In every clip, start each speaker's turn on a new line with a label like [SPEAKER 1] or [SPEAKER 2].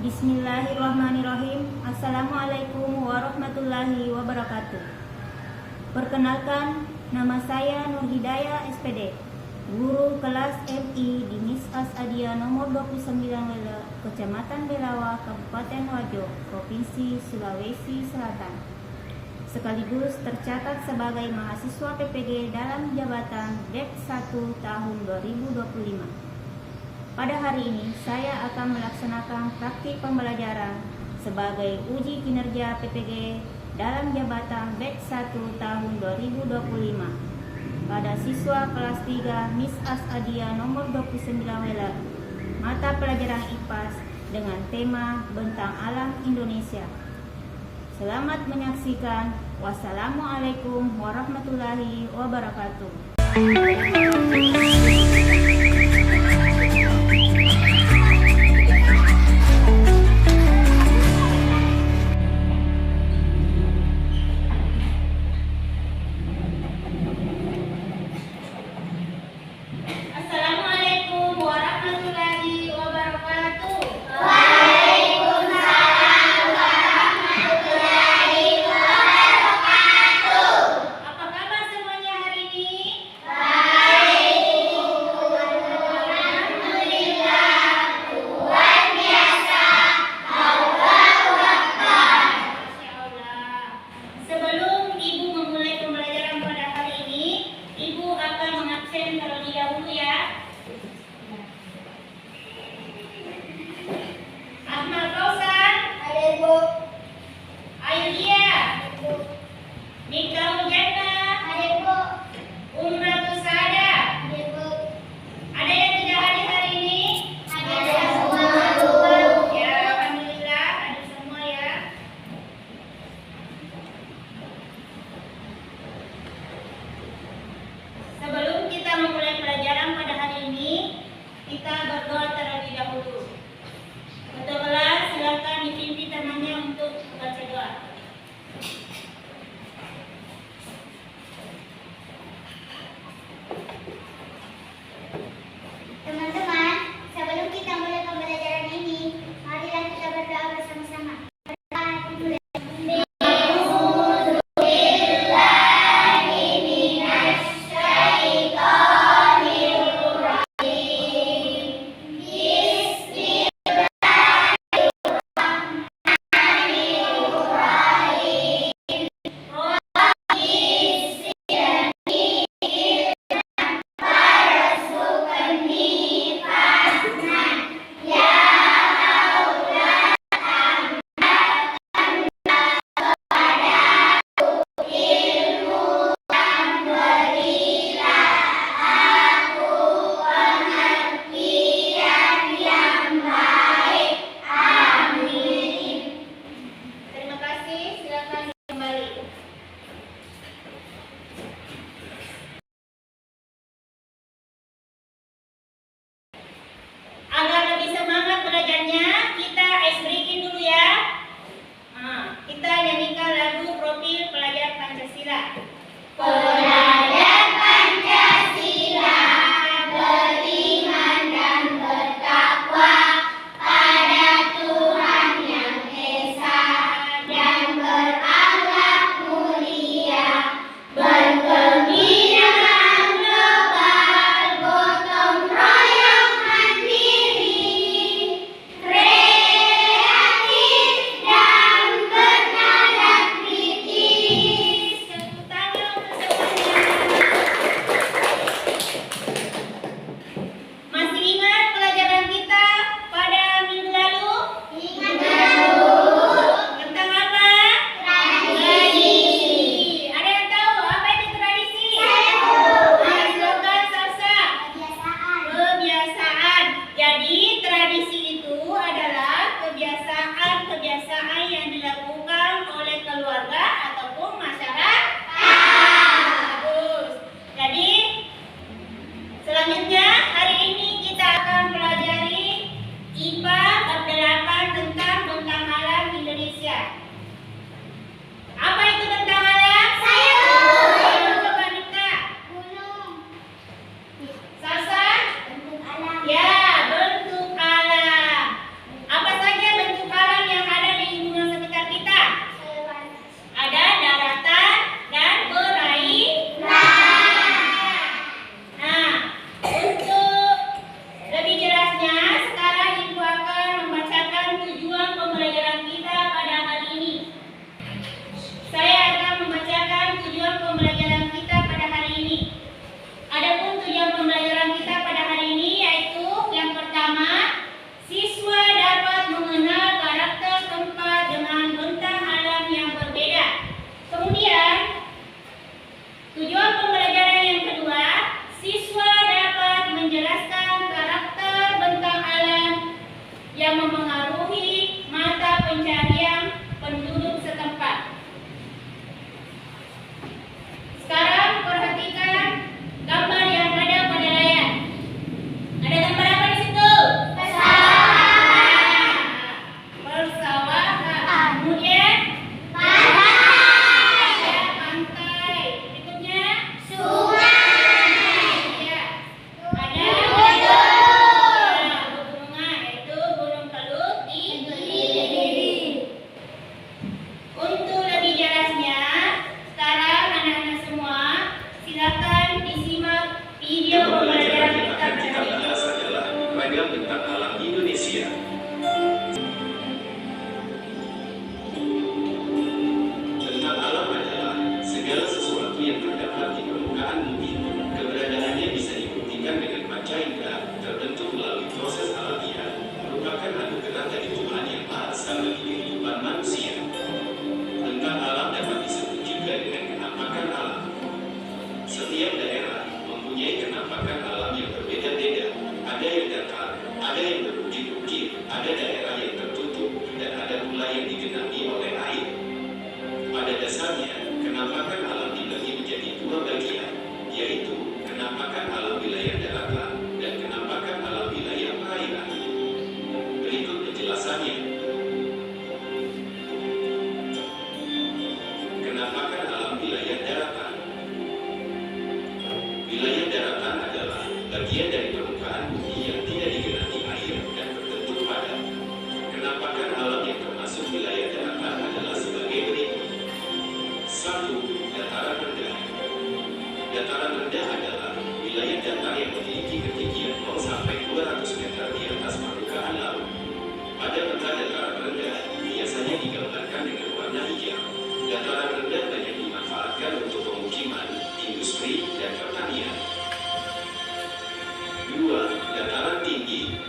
[SPEAKER 1] Bismillahirrahmanirrahim. Assalamualaikum warahmatullahi wabarakatuh. Perkenalkan, nama saya Nur Hidayah SPD, guru kelas MI di Miss Asadia nomor 29 Wela, Kecamatan Belawa, Kabupaten Wajo, Provinsi Sulawesi Selatan. Sekaligus tercatat sebagai mahasiswa PPG dalam jabatan BEP 1 tahun 2025. Pada hari ini, saya akan melaksanakan praktik pembelajaran sebagai uji kinerja PPG dalam jabatan BEP 1 tahun 2025 pada siswa kelas 3 Miss Asadia nomor 29 Wela, mata pelajaran IPAS dengan tema Bentang Alam Indonesia. Selamat menyaksikan. Wassalamualaikum warahmatullahi wabarakatuh. yang memengaruhi mata pencaharian penduduk setempat. Sekarang perhatikan gambar yang ada pada layar. Ada gambar apa di situ? Persawahan. Persawahan. Kemudian pantai. Ya, pantai. Berikutnya sungai. Ya. Ada pegunungan, yaitu Gunung Kelut di Kediri. Untuk lebih jelasnya, sekarang anak-anak semua silakan disimak video pembelajaran kita kali ini.
[SPEAKER 2] Adalah ragam tentang alam Indonesia. Tentang alam adalah segala sesuatu yang terdapat di permukaan bumi. Keberadaannya bisa dibuktikan dengan panca indera, terbentuk melalui proses alamiah, merupakan anugerah dari Tuhan yang Maha Esa bagi kehidupan manusia. Tentang alam dapat disebut juga dengan kenampakan alam. Setiap daerah mempunyai kenampakan alam yang berbeda-beda. Ada yang datar, ada yang berbukit-bukit, ada daerah yang tertutup, dan ada pula yang digenangi oleh air. Pada dasarnya, kenampakan alam dibagi menjadi dua bagian, yaitu kenampakan alam wilayah daratan dan kenampakan alam wilayah perairan. Berikut penjelasannya. Kenampakan alam wilayah daratan. Wilayah daratan adalah bagian dari permukaan bumi yang tidak digenangi air dan berbentuk padat. Kenampakan alam yang termasuk wilayah daratan adalah sebagai berikut. 1. Dataran rendah. Dataran rendah adalah wilayah datar yang memiliki ketinggian 0 sampai 200 meter di atas permukaan laut. Pada peta dataran rendah biasanya digambarkan dengan warna hijau. Dataran rendah banyak dimanfaatkan untuk pemukiman, industri, dan pertanian. 2. Dataran tinggi.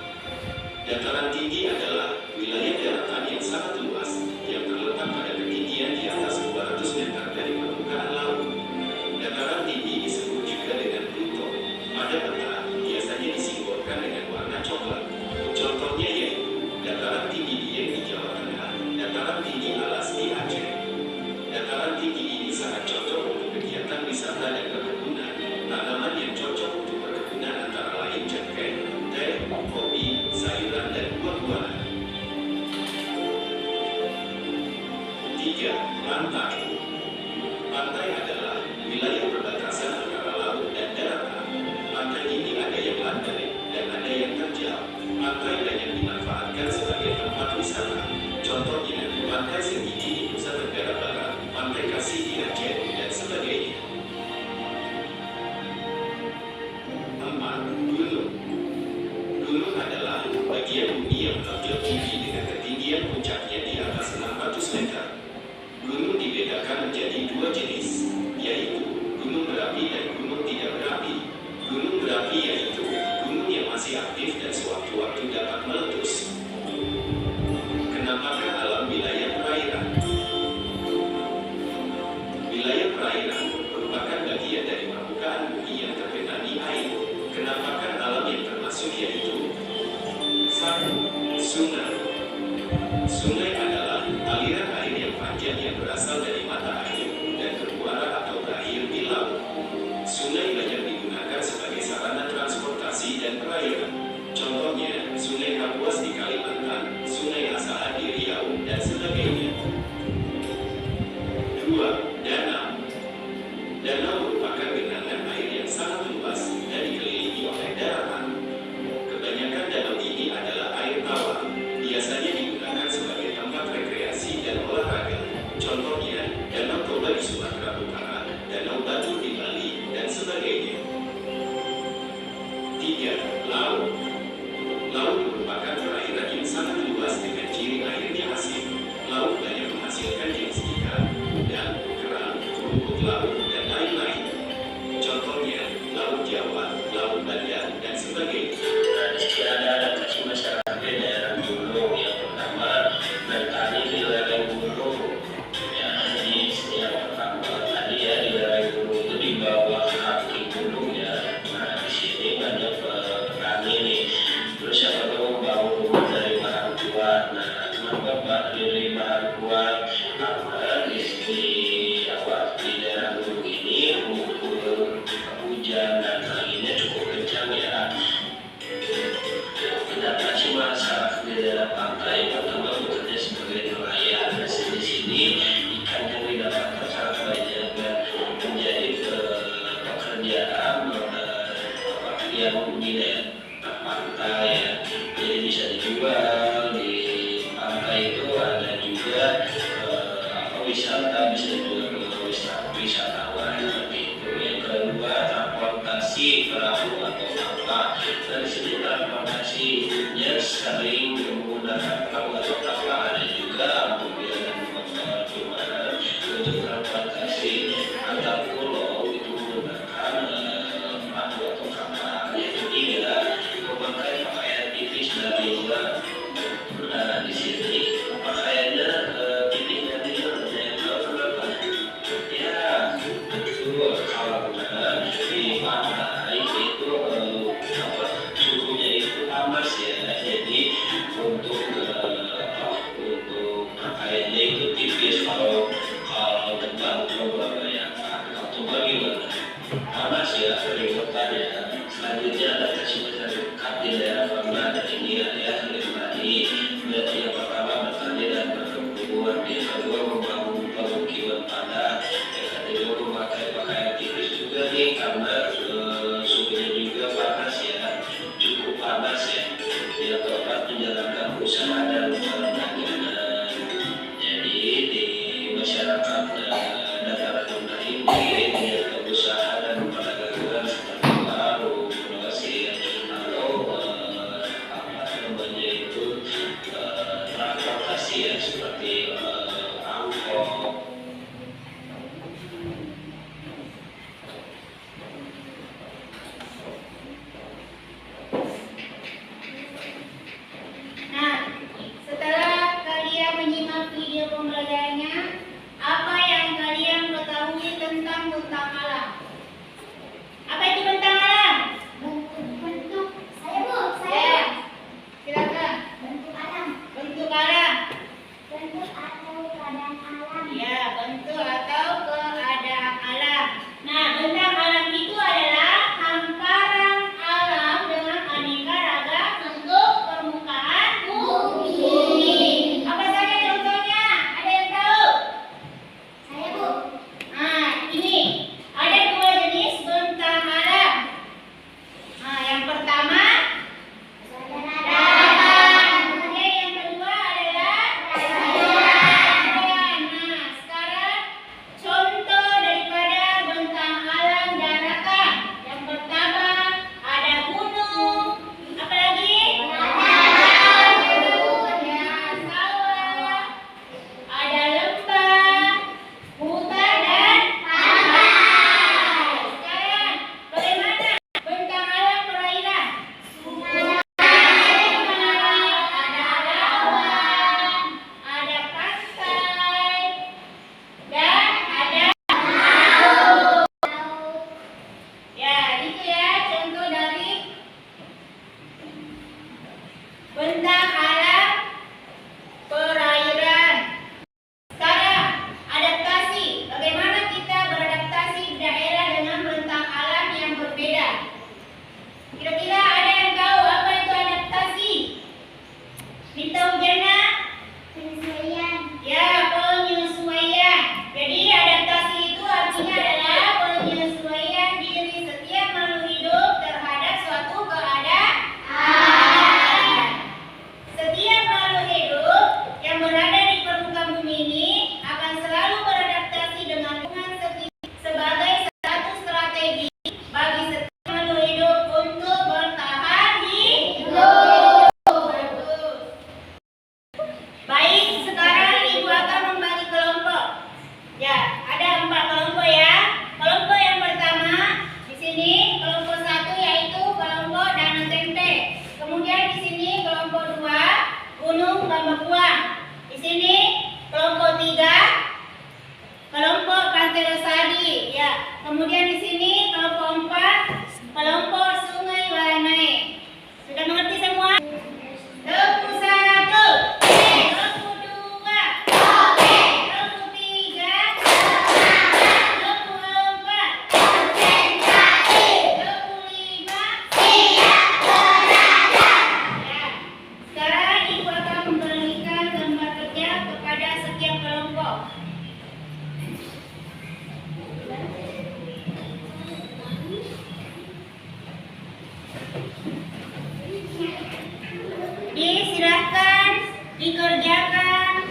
[SPEAKER 2] Dataran tinggi adalah wilayah daratan yang sangat luas yang terletak pada ketinggian di atas 200 meter dari permukaan laut. Dataran tinggi disebut juga dengan Pluto. Pada peta biasanya disimbolkan dengan warna coklat. Contohnya yaitu dataran tinggi Dieng di Jawa Tengah, dataran tinggi Alas di Aceh. Dataran tinggi ini sangat cocok untuk kegiatan wisata dan perkebunan. Tanaman yang cocok untuk perkebunan antara lain cengkeh, teh, kopi, sayuran, dan buah-buahan. 3. Pantai. Pantai adalah wilayah perbatasan antara laut dan daratan. Pantai ini ada yang landai dan ada yang terjal. Pantai banyak dimanfaatkan sebagai tempat wisata. Contohnya, Pantai Senggigi di Nusa Tenggara Barat, Pantai Kasih di Aceh, dan sebagainya. 4. Gunung. Gunung adalah bagian bumi yang menonjol tinggi dengan ketinggian puncaknya di atas 600 meter. Gunung dibedakan menjadi dua jenis, yaitu gunung berapi dan gunung tidak berapi. Gunung berapi yaitu gunung yang masih aktif dan sewaktu-waktu dapat meletus. Kenampakan alam wilayah perairan. Wilayah perairan merupakan bagian dari permukaan bumi yang tergenangi air. Kenampakan alam yang termasuk yaitu 1. Sungai. Sungai adalah aliran air yang panjang yang berasal dari mata air dan bermuara atau berakhir di laut. Sungai banyak digunakan sebagai sarana transportasi dan perairan. Contohnya, Sungai Kapuas di Kalimantan, Sungai Asahan di Riau, dan sebagainya. 2. Danau. Danau merupakan genangan air yang sangat luas dan dikelilingi oleh daratan. Kebanyakan danau ini adalah air tawar, biasanya digunakan sebagai tempat rekreasi dan olahraga. Contohnya, Danau pantai pertama bekerja sebagai nelayan. Di sini ikan yang didapatkan sangat banyak dan menjadi pekerjaan yang di daerah pantai ya. Jadi bisa dijual di pantai itu ada juga wisata bisa dijual ke wisatawan seperti itu. Yang kedua transportasi perahu atau kapal. Dari sini transportasinya sering menggunakan perahu atau kapal, ada juga mobil dan motor. Cuma untuk transportasi antar pulau itu menggunakan perahu atau kapal. Yang ketiga memakai pakaian tipis dan ringan. Di sini pakaiannya tipis dan ringan. Yang kenapa? Ya betul, kalau di pantai itu suhunya itu panas ya. Jadi untuk pakaiannya itu tipis. Kalau tebal coba bayangkan. Kalau tebal gimana? Panas ya, keringetan ya. Selanjutnya adaptasi masyarakat di daerah Bangla dan India ya. Berarti yang pertama bertani dan berkebun, yang kedua membangun pemukiman padat, yang ketiga memakai pakaian tipis juga nih karena suhunya juga panas ya, cukup panas ya. Yang keempat menjalankan usaha dan perdagangan. Jadi di masyarakat dataran rendah ini dia usaha dan perdagangan seperti warung, grosir atau apa namanya itu transportasi ya seperti angkot.
[SPEAKER 1] Nah, setelah kalian menyimak video pembelajarannya, apa yang kalian ketahui tentang bentang alam? Apa itu bentang alam?
[SPEAKER 3] Bentuk saya bu,
[SPEAKER 1] Ya, silakan.
[SPEAKER 3] bentuk alam,
[SPEAKER 1] Bentuk alam.
[SPEAKER 3] bentuk atau keadaan alam.
[SPEAKER 1] Ya, bentuk atau keadaan alam. Nah, bentang alam itu adalah hamparan alam dengan aneka ragam bentuk permukaan bumi. Apa saja contohnya? Ada yang tahu?
[SPEAKER 3] Saya bu,
[SPEAKER 1] Nah, ini ada dua jenis bentang alam. Nah, yang pertama
[SPEAKER 3] saudara.
[SPEAKER 1] kemudian yang kedua adalah daratan. Nah, sekarang contoh daripada bentang alam daratan. Yang pertama ada gunung, apa lagi? Ya, sawah, ada lembah, hutan dan pantai. Sekarang bagaimana bentang alam perairan? Ada awan, ada pantai, dan ada laut. Ya, itu ya contoh dari bentang alam perairan. Sekarang adaptasi. Bagaimana kita beradaptasi di daerah dengan bentang alam yang berbeda? Kira-kira ada yang tahu apa itu adaptasi? Minta ujiannya?
[SPEAKER 3] Penyesuaian,
[SPEAKER 1] Ya, penyesuaian. Jadi adaptasi itu artinya adalah penyesuaian diri setiap makhluk hidup terhadap suatu keadaan. Setiap makhluk hidup yang berada di permukaan bumi ini akan selalu beradaptasi dengan lingkungan sebagai satu strategi bagi setiap makhluk hidup untuk bertahan hidup. Bagus. Baik, sekarang Ibu akan membagi kelompok. Ya, ada 4 kelompok ya. Kelompok yang pertama di sini kelompok 1 yaitu kelompok Danau Tempe. Kemudian di sini kelompok 2 Gunung Bambakuang. Di sini kelompok 3 kelompok Pantai Losari. Ya, kemudian di sini kelompok 4 kelompok Sungai Baranai. Sudah mengerti semua? Kelompok 1, kelompok 2, kelompok 3, kelompok 4, kelompok 5. Ya. Sekarang Ibu akan Dikerjakan.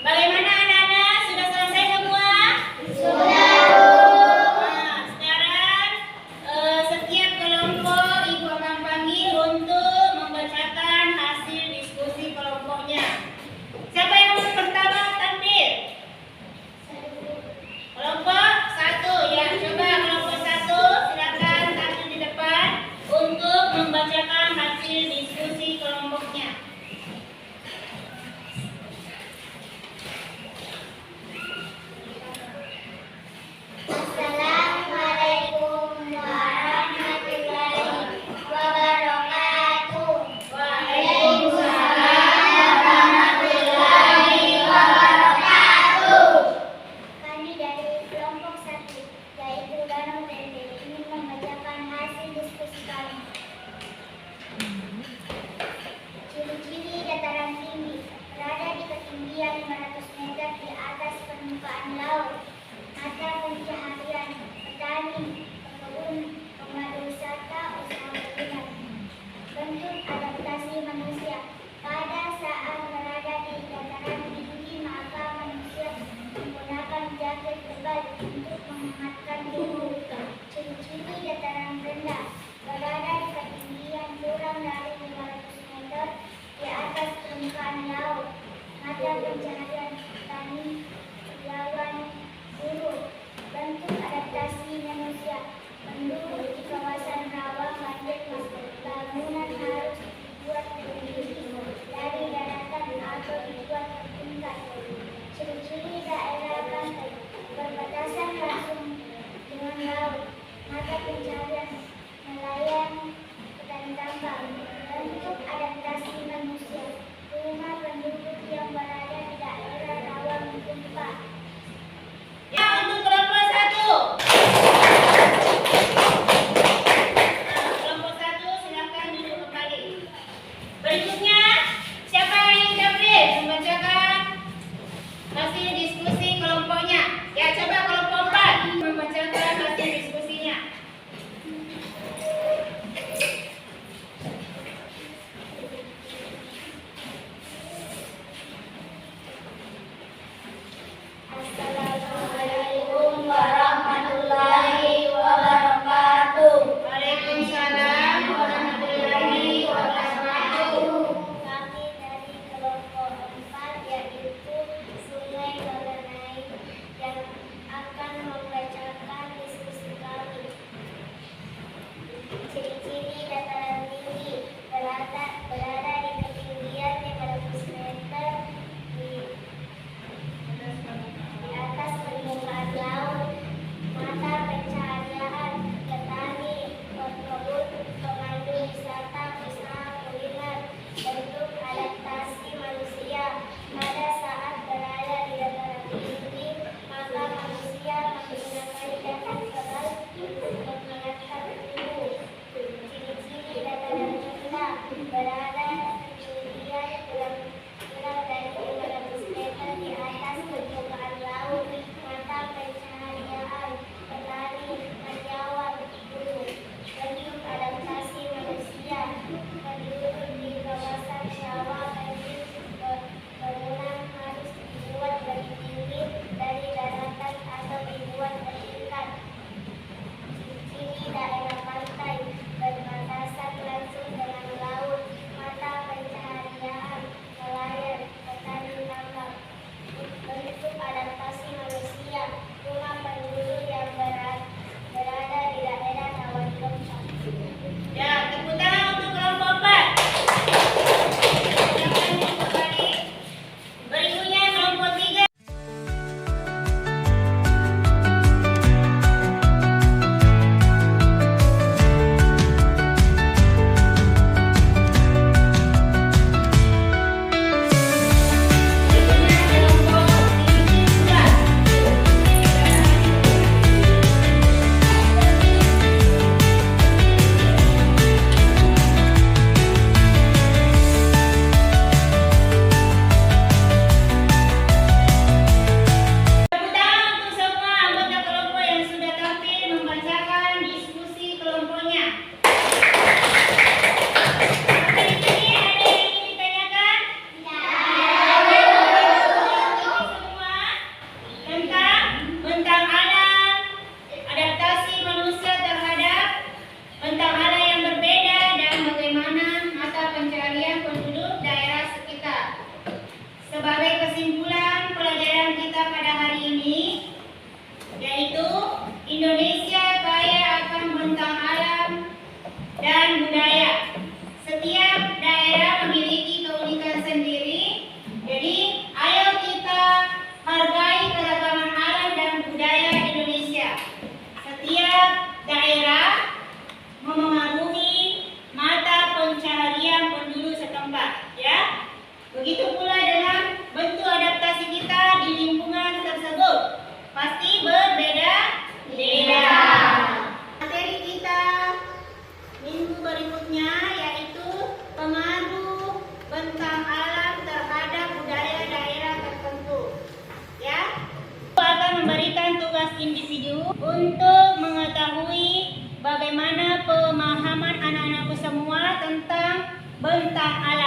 [SPEAKER 1] Bagaimana anak-anak? Sudah selesai semua? Sudah. Nah, sekarang setiap kelompok ibu akan panggil untuk membacakan hasil diskusi kelompoknya. Siapa yang pertama tampil? Kelompok 1 ya. Coba kelompok 1 silakan tampil di depan untuk membacakan hasil diskusi kelompoknya.
[SPEAKER 3] Assalamualaikum warahmatullahi wabarakatuh.
[SPEAKER 1] Waalaikumsalam warahmatullahi wabarakatuh.
[SPEAKER 3] Kami dari kelompok 1, yaitu Danau Tende, ingin membacakan hasil diskusi kami. Ciri-ciri dataran tinggi berada di ketinggian 500 meter di atas permukaan laut. Mata pencaharian petani, pekebun, pengadu wisata, usaha kuliner. Bentuk adaptasi manusia pada saat berada di dataran tinggi, maka manusia menggunakan jaket tebal untuk menghangatkan tubuh. Ciri-ciri dataran rendah berada di ketinggian kurang dari 500 meter di atas permukaan laut. Mata pencaharian petani, hewan, burung. Bentuk adaptasi manusia penduduk di kawasan rawa banjir. Bangunan harus dibuat berdiri dari daratan atau dibuat bertingkat. Ciri-ciri daerah pantai berbatasan langsung dengan laut. Mata pencaharian nelayan, petani tambang. Bentuk adaptasi manusia rumah penduduk yang berada di daerah rawan gempa.
[SPEAKER 1] Ya, untuk kelompok 1. Kelompok 1 silakan duduk kembali. Berikutnya, siapa yang ingin tampil membacakan hasil diskusi kelompoknya? Ya, coba kelompok 4 membacakan hasil diskusinya.
[SPEAKER 3] Assalamualaikum warahmatullahi wabarakatuh.
[SPEAKER 1] Waalaikumsalam warahmatullahi wabarakatuh.
[SPEAKER 3] Kami dari kelompok 4, yaitu Sungai Gaganai, yang akan membacakan diskusi kami. Ciri-ciri dataran tinggi berada di ketinggian 500 meter di atas permukaan laut. Mata pencaharian petani, pekebun, pemandu wisata, usaha kuliner. Bentuk adaptasi manusia pada saat berada di dataran tinggi, maka manusia menggunakan jaket tebal untuk menghangatkan tubuh. Ciri-ciri dataran rendah berada di ketinggian kurang dari 500 meter di atas permukaan laut. Mata pencaharian petani, karyawan, buruh. Bentuk adaptasi manusia penduduk di kawasan rawa banjir. Bangunan harus dibuat lebih tinggi dari daratan atau dibuat bertingkat. Ciri daerah pantai berbatasan langsung dengan laut. Mata pencaharian
[SPEAKER 1] Begitu pula dengan bentuk adaptasi kita di lingkungan tersebut. Pasti berbeda-beda. Materi kita minggu berikutnya yaitu pengaruh bentang alam terhadap budaya daerah tertentu. Ya, aku akan memberikan tugas individu untuk mengetahui bagaimana pemahaman anak-anakku semua tentang bentang alam.